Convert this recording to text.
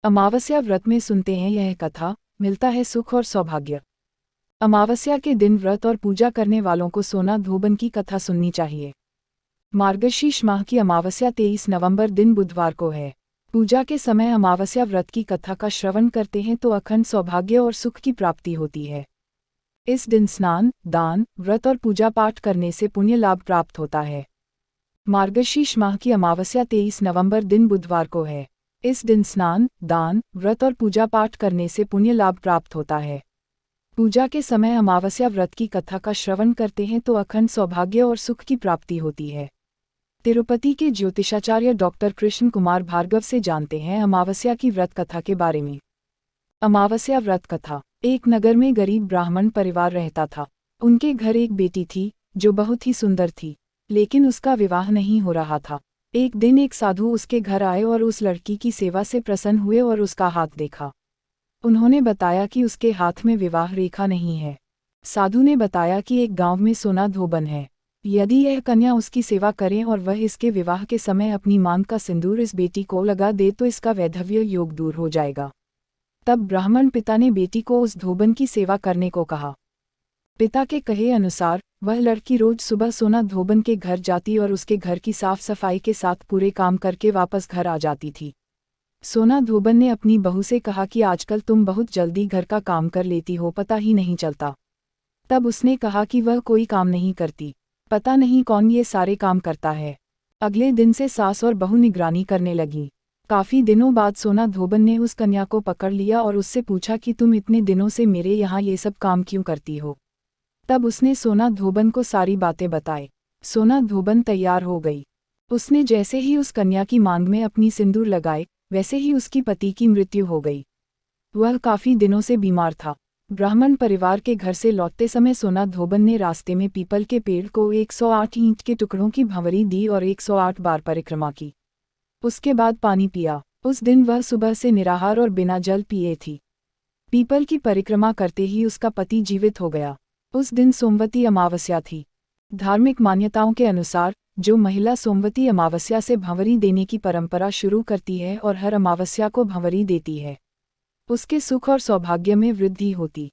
अमावस्या व्रत में सुनते हैं यह कथा, मिलता है सुख और सौभाग्य। अमावस्या के दिन व्रत और पूजा करने वालों को सोना धोबन की कथा सुननी चाहिए। मार्गशीर्ष माह की अमावस्या 23 नवंबर दिन बुधवार को है। पूजा के समय अमावस्या व्रत की कथा का श्रवण करते हैं तो अखंड सौभाग्य और सुख की प्राप्ति होती है। इस दिन स्नान, दान, व्रत और पूजा पाठ करने से पुण्य लाभ प्राप्त होता है। मार्गशीर्ष माह की अमावस्या 23 नवंबर दिन बुधवार को है। इस दिन स्नान, दान, व्रत और पूजा पाठ करने से पुण्य लाभ प्राप्त होता है। पूजा के समय अमावस्या व्रत की कथा का श्रवण करते हैं तो अखंड सौभाग्य और सुख की प्राप्ति होती है। तिरुपति के ज्योतिषाचार्य डॉक्टर कृष्ण कुमार भार्गव से जानते हैं अमावस्या की व्रत कथा के बारे में। अमावस्या व्रत कथा। एक नगर में गरीब ब्राह्मण परिवार रहता था। उनके घर एक बेटी थी जो बहुत ही सुंदर थी, लेकिन उसका विवाह नहीं हो रहा था। एक दिन एक साधु उसके घर आए और उस लड़की की सेवा से प्रसन्न हुए और उसका हाथ देखा। उन्होंने बताया कि उसके हाथ में विवाह रेखा नहीं है। साधु ने बताया कि एक गांव में सोना धोबन है। यदि यह कन्या उसकी सेवा करें और वह इसके विवाह के समय अपनी मांग का सिंदूर इस बेटी को लगा दे तो इसका वैधव्य योग दूर हो जाएगा। तब ब्राह्मण पिता ने बेटी को उस धोबन की सेवा करने को कहा। पिता के कहे अनुसार वह लड़की रोज सुबह सोना धोबन के घर जाती और उसके घर की साफ सफाई के साथ पूरे काम करके वापस घर आ जाती थी। सोना धोबन ने अपनी बहू से कहा कि आजकल तुम बहुत जल्दी घर का काम कर लेती हो, पता ही नहीं चलता। तब उसने कहा कि वह कोई काम नहीं करती, पता नहीं कौन ये सारे काम करता है। अगले दिन से सास और बहू निगरानी करने लगी। काफी दिनों बाद सोना धोबन ने उस कन्या को पकड़ लिया और उससे पूछा कि तुम इतने दिनों से मेरे यहाँ ये सब काम क्यों करती हो। तब उसने सोना धोबन को सारी बातें बताई। सोना धोबन तैयार हो गई। उसने जैसे ही उस कन्या की मांग में अपनी सिंदूर लगाए, वैसे ही उसकी पति की मृत्यु हो गई। वह काफी दिनों से बीमार था। ब्राह्मण परिवार के घर से लौटते समय सोना धोबन ने रास्ते में पीपल के पेड़ को 108 ईंट के टुकड़ों की भंवरी दी और 108 बार परिक्रमा की। उसके बाद पानी पिया। उस दिन वह सुबह से निराहार और बिना जल पिए थी। पीपल की परिक्रमा करते ही उसका पति जीवित हो गया। उस दिन सोमवती अमावस्या थी। धार्मिक मान्यताओं के अनुसार जो महिला सोमवती अमावस्या से भंवरी देने की परंपरा शुरू करती है और हर अमावस्या को भंवरी देती है, उसके सुख और सौभाग्य में वृद्धि होती